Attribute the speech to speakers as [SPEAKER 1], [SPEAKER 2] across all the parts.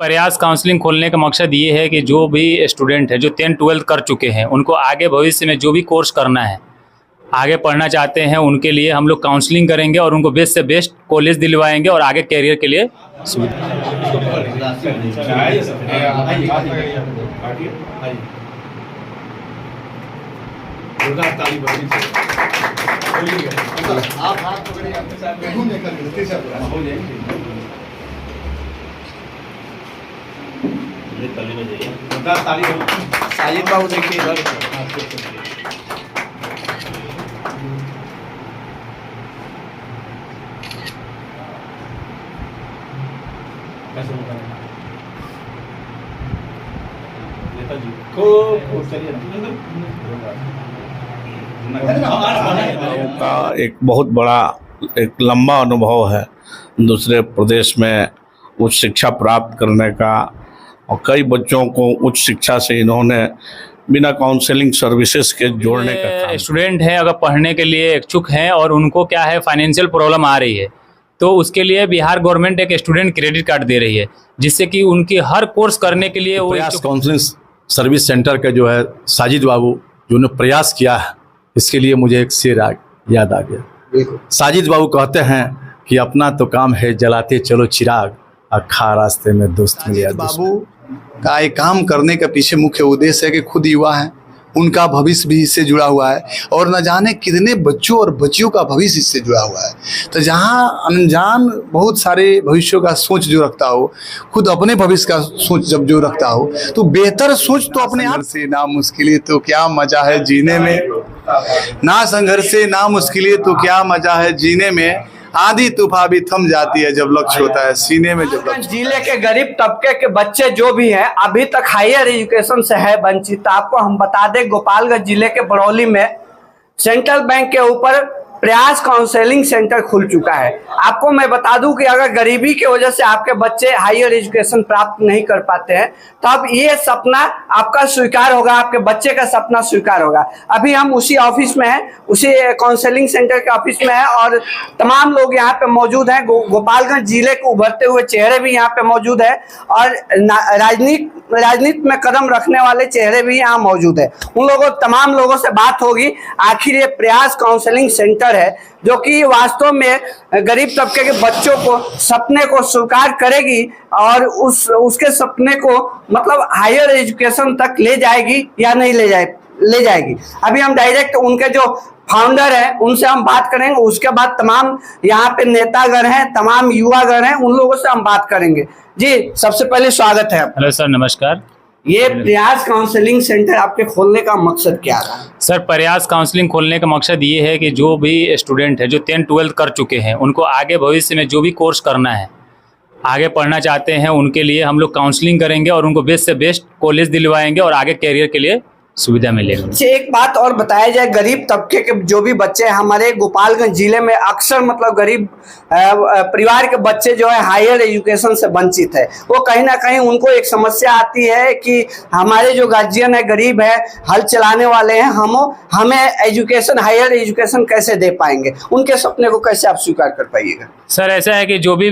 [SPEAKER 1] प्रयास काउंसलिंग खोलने का मकसद ये है कि जो भी स्टूडेंट है जो 10-12 कर चुके हैं उनको आगे भविष्य में जो भी कोर्स करना है, आगे पढ़ना चाहते हैं, उनके लिए हम लोग काउंसलिंग करेंगे और उनको बेस्ट से बेस्ट कॉलेज दिलवाएंगे और आगे कैरियर के लिए
[SPEAKER 2] साजिद बाबू देखिए इधर।
[SPEAKER 3] का एक बहुत बड़ा एक लंबा अनुभव है दूसरे प्रदेश में उच्च शिक्षा प्राप्त करने का, और कई बच्चों को उच्च शिक्षा से इन्होंने बिना काउंसलिंग सर्विसेज के जोड़ने का काम।
[SPEAKER 1] स्टूडेंट हैं अगर पढ़ने के लिए इच्छुक हैं और उनको क्या है फाइनेंशियल प्रॉब्लम आ रही है, तो उसके लिए बिहार गवर्नमेंट एक स्टूडेंट क्रेडिट कार्ड दे रही है, जिससे कि उनकी हर कोर्स करने के लिए वो
[SPEAKER 4] प्रयास काउंसलिंग सर्विस सेंटर के जो है साजिद बाबू जो ने प्रयास किया है, इसके लिए मुझे एक शेर याद आ गया। साजिद बाबू कहते हैं कि अपना तो काम है जलाते चलो चिराग, अखा रास्ते में दोस्त मिले।
[SPEAKER 2] बाबू का एक काम करने का पीछे मुख्य उद्देश्य है कि खुद युवा हैं, उनका भविष्य भी इससे जुड़ा हुआ है और न जाने कितने बच्चों और बच्चियों का भविष्य इससे जुड़ा हुआ है। तो जहाँ अनजान बहुत सारे भविष्यों का सोच जो रखता हो, खुद अपने भविष्य का सोच जब जो रखता हो, तो बेहतर सोच तो अपने आप से। ना मुश्किलें तो क्या मजा है जीने में, ना संघर्ष से ना मुश्किलें तो क्या मजा है जीने में, आधी तूफान भी थम जाती है जब लक्ष्य होता है सीने में। जब
[SPEAKER 5] जिले के गरीब तबके के बच्चे जो भी हैं अभी तक हायर एजुकेशन से है वंचित। आपको हम बता दें गोपालगंज जिले के बरौली में सेंट्रल बैंक के ऊपर प्रयास काउंसलिंग सेंटर खुल चुका है। आपको मैं बता दूं कि अगर गरीबी की वजह से आपके बच्चे हायर एजुकेशन प्राप्त नहीं कर पाते हैं, तब ये सपना आपका स्वीकार होगा, आपके बच्चे का सपना स्वीकार होगा। अभी हम उसी ऑफिस में हैं, उसी काउंसलिंग सेंटर के ऑफिस में हैं और तमाम लोग यहाँ पे मौजूद हैं। गोपालगंज जिले के उभरते हुए चेहरे भी यहाँ पे मौजूद है और राजनीति में कदम रखने वाले चेहरे भी यहाँ मौजूद है। उन लोगों तमाम लोगों से बात होगी। आखिर ये प्रयास काउंसलिंग सेंटर है जो कि वास्तव में गरीब तबके के बच्चों को सपने को स्वीकार करेगी और उसके सपने को मतलब हायर एजुकेशन तक ले जाएगी या नहीं ले जाएगी। अभी हम डायरेक्ट उनके जो फाउंडर है उनसे हम बात करेंगे, उसके बाद तमाम यहाँ पे नेतागण हैं, तमाम युवागण हैं, उन लोगों से हम बात करेंगे। जी सबसे पहले स्वागत है।
[SPEAKER 1] हेलो सर, नमस्कार।
[SPEAKER 5] ये प्रयास काउंसलिंग सेंटर आपके खोलने का मकसद क्या रहा?
[SPEAKER 1] सर, प्रयास काउंसलिंग खोलने का मकसद ये है कि जो भी स्टूडेंट है जो 10-12 कर चुके हैं उनको आगे भविष्य में जो भी कोर्स करना है, आगे पढ़ना चाहते हैं, उनके लिए हम लोग काउंसलिंग करेंगे और उनको बेस्ट से बेस्ट कॉलेज दिलवाएंगे और आगे कैरियर के लिए सुविधा मिलेगी।
[SPEAKER 5] एक बात और बताया जाए, गरीब तबके के जो भी बच्चे हमारे गोपालगंज जिले में अक्सर मतलब गरीब परिवार के बच्चे जो है हायर एजुकेशन से वंचित है, वो कहीं ना कहीं उनको एक समस्या आती है कि हमारे जो गार्जियन है गरीब है, हल चलाने वाले हैं, हमें एजुकेशन हायर एजुकेशन कैसे दे पाएंगे, उनके सपने को कैसे आप स्वीकार कर पाइएगा?
[SPEAKER 1] सर ऐसा है कि जो भी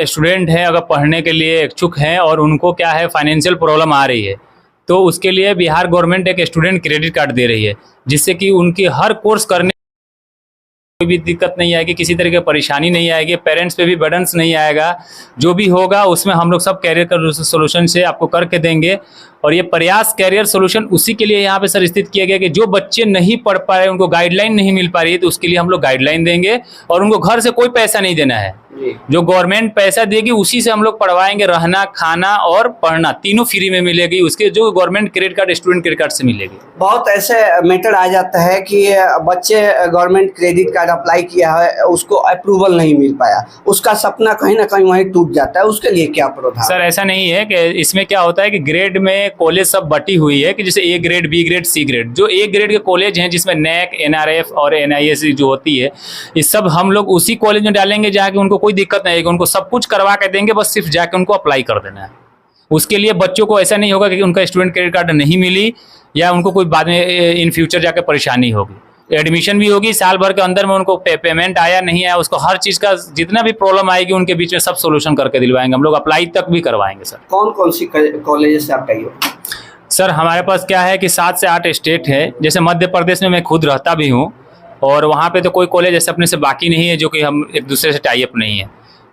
[SPEAKER 1] स्टूडेंट हैं अगर पढ़ने के लिए इच्छुक हैं और उनको क्या है फाइनेंशियल प्रॉब्लम आ रही है, तो उसके लिए बिहार गवर्नमेंट एक स्टूडेंट क्रेडिट कार्ड दे रही है, जिससे कि उनकी हर कोर्स करने कोई भी दिक्कत नहीं आएगी, किसी तरह की परेशानी नहीं आएगी, पेरेंट्स पे भी बर्डन्स नहीं आएगा। जो भी होगा उसमें हम लोग सब कैरियर का सोल्यूशन से आपको करके देंगे। और ये प्रयास कैरियर सोल्यूशन उसी के लिए यहाँ पे सर स्थित किया गया कि जो बच्चे नहीं पढ़ पा रहे, उनको गाइडलाइन नहीं मिल पा रही है, तो उसके लिए हम लोग गाइडलाइन देंगे और उनको घर से कोई पैसा नहीं देना है। जो गवर्नमेंट पैसा देगी उसी से हम लोग पढ़वाएंगे, रहना खाना और पढ़ना तीनों फ्री में मिलेगी, उसके जो government credit card student credit card से मिलेगी।
[SPEAKER 5] बहुत ऐसे मैटर आ जाता है कि बच्चे गवर्नमेंट क्रेडिट कार्ड अप्लाई किया है, उसको अप्रूवल नहीं मिल पाया, उसका सपना कहीं ना कहीं वहीं टूट जाता है, उसके लिए क्या प्रावधान?
[SPEAKER 1] सर ऐसा नहीं है कि इसमें क्या होता है कि ग्रेड में कॉलेज सब बटी हुई है कि जैसे A grade, B grade, C grade. जो ए ग्रेड के कॉलेज हैं जिसमें नैक, एनआरएफ और एनआईएस जो होती है, ये सब हम लोग उसी कॉलेज में डालेंगे जहाँ की उनको कोई दिक्कत नहीं आएगी, उनको सब कुछ करवा के देंगे, बस सिर्फ जाके उनको अप्लाई कर देना है। उसके लिए बच्चों को ऐसा नहीं होगा कि उनका स्टूडेंट क्रेडिट कार्ड नहीं मिली या उनको कोई बाद में इन फ्यूचर जाकर परेशानी होगी। एडमिशन भी होगी, साल भर के अंदर में उनको पेमेंट आया नहीं आया उसको हर चीज़ का जितना भी प्रॉब्लम आएगी उनके बीच में सब सोल्यूशन करके दिलवाएंगे। हम लोग अप्लाई तक भी करवाएंगे सर।
[SPEAKER 5] कौन कौन सी कॉलेज से आपका ये?
[SPEAKER 1] सर हमारे पास क्या है कि 7 से 8 स्टेट है, जैसे मध्य प्रदेश में मैं खुद रहता भी हूँ और वहाँ पे तो कोई कॉलेज ऐसे अपने से बाकी नहीं है जो कि हम एक दूसरे से टाई अप नहीं है।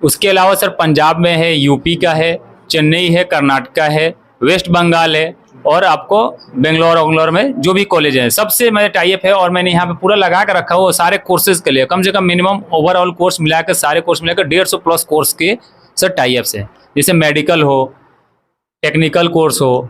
[SPEAKER 1] उसके अलावा सर पंजाब में है, यूपी का है, चेन्नई है, कर्नाटक है, वेस्ट बंगाल है और आपको बेंगलोर में जो भी कॉलेज है सबसे मेरे टाई अप है। और मैंने यहाँ पे पूरा लगा कर रखा हुआ सारे कोर्सेज के लिए कम से कम मिनिमम ओवरऑल कोर्स मिलाकर सारे कोर्स मिलाकर 150 प्लस कोर्स के सर टाई अप्स हैं। जैसे मेडिकल हो, टेक्निकल कोर्स हो,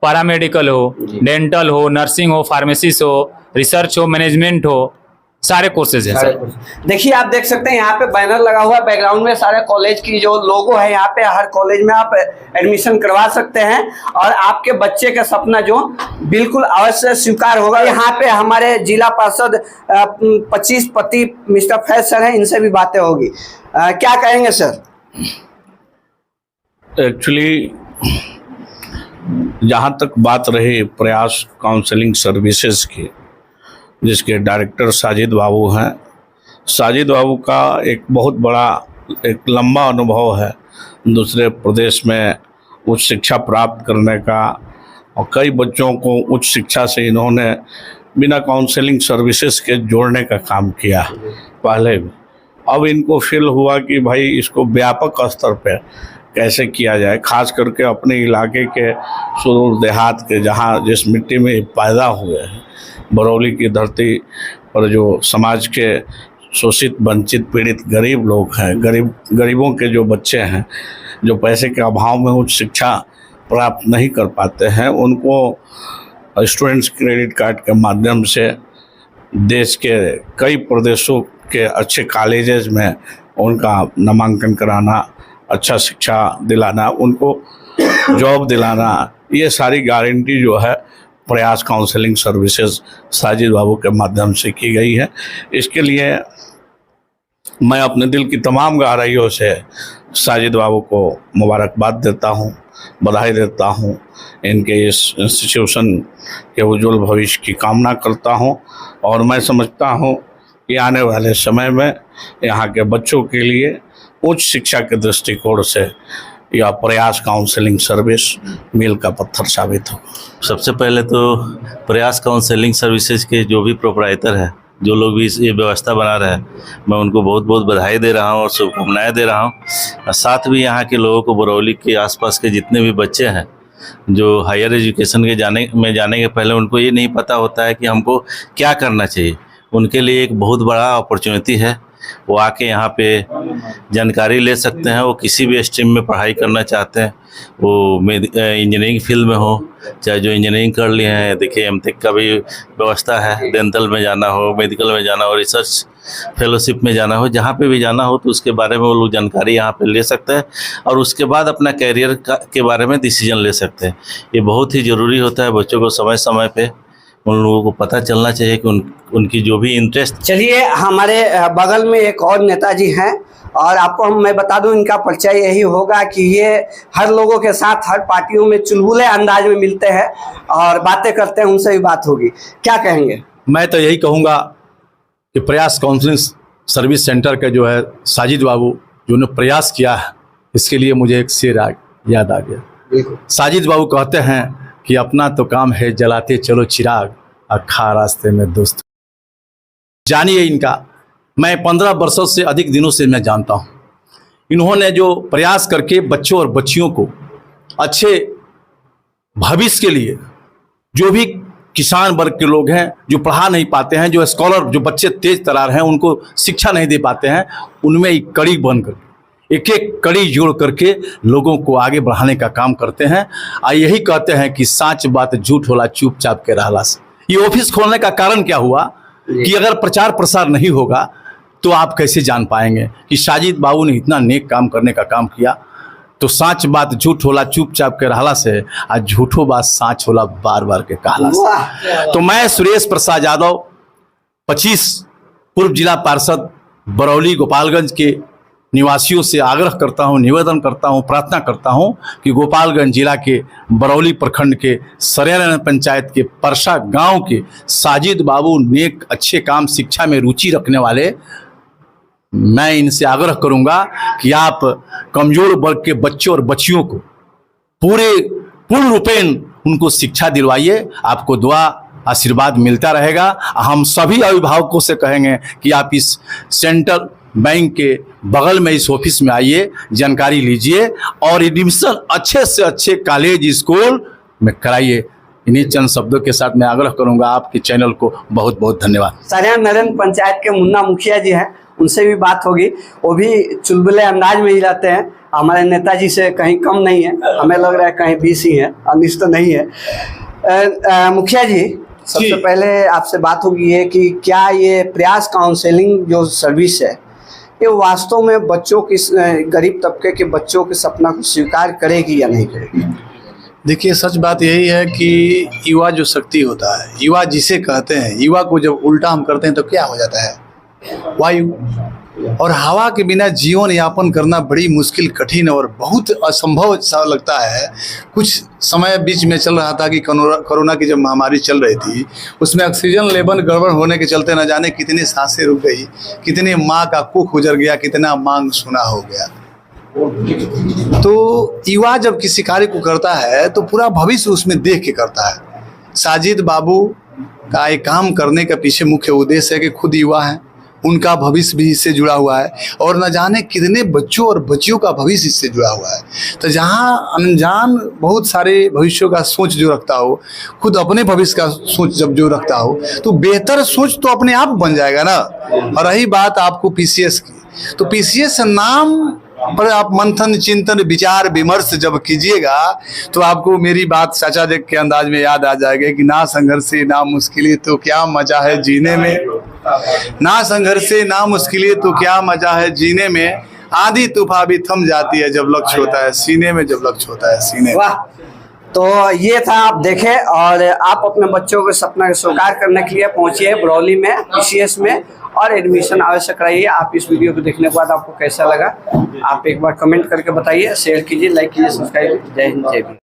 [SPEAKER 1] पैरामेडिकल हो, डेंटल हो, नर्सिंग हो, फार्मेसिस्ट हो, रिसर्च हो, मैनेजमेंट हो, सारे कोर्सेज हैं सर।
[SPEAKER 5] देखिए आप देख सकते हैं यहाँ पे बैनर लगा हुआ है बैकग्राउंड में, सारे कॉलेज की जो लोगो है यहाँ पे, हर कॉलेज में आप एडमिशन करवा सकते हैं और आपके बच्चे का सपना जो बिल्कुल अवश्य स्वीकार होगा। यहाँ पे हमारे जिला पार्षद 25 पति मिस्टर फैज सर हैं, इनसे भी बातें होगी। क्या कहेंगे सर?
[SPEAKER 3] एक्चुअली जहाँ तक बात रही प्रयास काउंसलिंग सर्विसेज की, जिसके डायरेक्टर साजिद बाबू हैं, साजिद बाबू का एक बहुत बड़ा एक लंबा अनुभव है दूसरे प्रदेश में उच्च शिक्षा प्राप्त करने का और कई बच्चों को उच्च शिक्षा से इन्होंने बिना काउंसलिंग सर्विसेज के जोड़ने का काम किया पहले भी। अब इनको फील हुआ कि भाई इसको व्यापक स्तर पर कैसे किया जाए, खास करके अपने इलाके के सुदूर देहात के जहाँ जिस मिट्टी में पैदा हुए हैं, बरौली की धरती पर जो समाज के शोषित वंचित पीड़ित गरीब लोग हैं, गरीबों के जो बच्चे हैं जो पैसे के अभाव में उच्च शिक्षा प्राप्त नहीं कर पाते हैं, उनको स्टूडेंट्स क्रेडिट कार्ड के माध्यम से देश के कई प्रदेशों के अच्छे कॉलेजेस में उनका नामांकन कराना, अच्छा शिक्षा दिलाना, उनको जॉब दिलाना, ये सारी गारंटी जो है प्रयास काउंसलिंग सर्विसेज साजिद बाबू के माध्यम से की गई है। इसके लिए मैं अपने दिल की तमाम गहराइयों से साजिद बाबू को मुबारकबाद देता हूँ, बधाई देता हूँ, इनके इस इंस्टीट्यूशन के उज्जवल भविष्य की कामना करता हूँ और मैं समझता हूँ कि आने वाले समय में यहाँ के बच्चों के लिए उच्च शिक्षा के दृष्टिकोण से यह प्रयास काउंसलिंग सर्विस मील का पत्थर साबित हो।
[SPEAKER 6] सबसे पहले तो प्रयास काउंसलिंग सर्विसेज के जो भी प्रोपराइटर हैं, जो लोग भी ये व्यवस्था बना रहे हैं, मैं उनको बहुत बहुत बधाई दे रहा हूँ और शुभकामनाएं दे रहा हूँ। साथ भी यहाँ के लोगों को, बरौली के आसपास के जितने भी बच्चे हैं जो हायर एजुकेशन के जाने के पहले उनको ये नहीं पता होता है कि हमको क्या करना चाहिए, उनके लिए एक बहुत बड़ा अपॉर्चुनिटी है। वो आके यहाँ पे जानकारी ले सकते हैं। वो किसी भी स्ट्रीम में पढ़ाई करना चाहते हैं, वो इंजीनियरिंग फील्ड में हो, चाहे जो इंजीनियरिंग कर लिए हैं, देखिए एमटेक का भी व्यवस्था है, डेंटल में जाना हो, मेडिकल में जाना हो, रिसर्च फेलोशिप में जाना हो, जहाँ पे भी जाना हो तो उसके बारे में वो लोग जानकारी यहाँ पे ले सकते हैं और उसके बाद अपना कैरियर के बारे में डिसीजन ले सकते हैं। ये बहुत ही ज़रूरी होता है, बच्चों को समय समय पे उन लोगों को पता चलना चाहिए कि उनकी जो भी इंटरेस्ट।
[SPEAKER 5] चलिए हमारे बगल में एक और नेताजी हैं और आपको मैं बता दूं इनका परिचय यही होगा कि ये हर लोगों के साथ हर पार्टियों में चुलबुले अंदाज में मिलते हैं और बातें करते हैं, उनसे भी बात होगी। क्या कहेंगे?
[SPEAKER 4] मैं तो यही कहूँगा कि प्रयास काउंसलिंग सर्विस सेंटर के जो है साजिद बाबू जो ने प्रयास किया है, इसके लिए मुझे एक शेर याद आ गया। साजिद बाबू कहते हैं कि अपना तो काम है जलाते चलो चिराग, अखा रास्ते में दोस्त। जानिए इनका, मैं 15 वर्षों से अधिक दिनों से मैं जानता हूँ। इन्होंने जो प्रयास करके बच्चों और बच्चियों को अच्छे भविष्य के लिए, जो भी किसान वर्ग के लोग हैं जो पढ़ा नहीं पाते हैं, जो स्कॉलर, जो बच्चे तेज तरार हैं, उनको शिक्षा नहीं दे पाते हैं, उनमें एक कड़ी बनकर एक एक कड़ी जोड़ करके लोगों को आगे बढ़ाने का काम करते हैं। और यही कहते हैं कि साच बात झूठ होला चुपचाप के रहला से। ये ऑफिस खोलने का कारण क्या हुआ कि अगर प्रचार प्रसार नहीं होगा तो आप कैसे जान पाएंगे कि साजिद बाबू ने इतना नेक काम करने का काम किया। तो साच बात झूठ होला चुपचाप के रहला से, आज झूठो बात साच होला बार बार के कहला से। तो मैं सुरेश प्रसाद यादव 25 पूर्व जिला पार्षद बरौली गोपालगंज के निवासियों से आग्रह करता हूं, निवेदन करता हूं, प्रार्थना करता हूं कि गोपालगंज जिला के बरौली प्रखंड के सरेना पंचायत के परसा गांव के साजिद बाबू नेक पूरे काम शिक्षा में रुचि रखने वाले, मैं इनसे आग्रह करूंगा कि आप कमजोर वर्ग के बच्चों और बच्चियों को पूर्ण रूपेण उनको शिक्षा दिलवाइए। आपको दुआ आशीर्वाद मिलता रहेगा। हम सभी अभिभावकों से कहेंगे कि आप इस सेंट्रल बैंक के बगल में इस ऑफिस में आइए, जानकारी लीजिए और एडमिशन अच्छे से अच्छे कॉलेज स्कूल में कराइए। इन्हीं चंद शब्दों के साथ मैं आग्रह करूंगा। आपके चैनल को बहुत बहुत धन्यवाद।
[SPEAKER 5] सरेना नरेंद्र पंचायत के मुन्ना मुखिया जी हैं, उनसे भी बात होगी। वो भी चुलबुले अंदाज में ही रहते हैं, हमारे नेताजी से कहीं कम नहीं है, हमें लग रहा है कहीं 20 ही है, 19 तो नहीं है। मुखिया जी, सबसे पहले आपसे बात होगी है कि क्या ये प्रयास काउंसलिंग जो सर्विस है ये वास्तव में बच्चों की, गरीब तबके के बच्चों के सपना को स्वीकार करेगी या नहीं करेगी?
[SPEAKER 2] देखिए, सच बात यही है कि युवा जो शक्ति होता है, युवा जिसे कहते हैं, युवा को जब उल्टा हम करते हैं तो क्या हो जाता है? वायु और हवा के बिना जीवन यापन करना बड़ी मुश्किल, कठिन और बहुत असंभव सा लगता है। कुछ समय बीच में चल रहा था कि कोरोना की जब महामारी चल रही थी, उसमें ऑक्सीजन लेवल गड़बड़ होने के चलते न जाने कितनी सांसें रुक गई, कितनी माँ का कुख उजड़ गया, कितना मांग सुना हो गया। तो युवा जब किसी कार्य को करता है तो पूरा भविष्य उसमें देख के करता है। साजिद बाबू का एक काम करने का पीछे मुख्य उद्देश्य है कि खुद युवा हैं, उनका भविष्य भी इससे जुड़ा हुआ है और न जाने कितने बच्चों और बच्चियों का भविष्य इससे जुड़ा हुआ है। तो जहाँ अनजान बहुत सारे भविष्यों का सोच जो रखता हो, खुद अपने भविष्य का सोच जब जो रखता हो, तो बेहतर सोच तो अपने आप बन जाएगा ना। और रही बात आपको पीसीएस की, तो पीसीएस नाम पर आप मंथन, चिंतन, विचार विमर्श जब कीजिएगा तो आपको मेरी बात चाचा जी के अंदाज में याद आ जाएगी कि ना संघर्षे ना मुश्किलें तो क्या मजा है जीने में, ना संघर्षे ना मुश्किलें तो क्या मजा है जीने में, आधी तूफान भी थम जाती है जब लक्ष्य होता है सीने में, जब लक्ष्य होता है सीने में।
[SPEAKER 5] वाह, तो ये था, आप देखें और आप अपने बच्चों के सपना को साकार करने के लिए पहुंचिए बरौली में पीसीएस में और एडमिशन अवश्य कराइए। आप इस वीडियो को देखने के बाद आपको कैसा लगा आप एक बार कमेंट करके बताइए, शेयर कीजिए, लाइक कीजिए, सब्सक्राइब कीजिए। जय हिंद, जय भीम।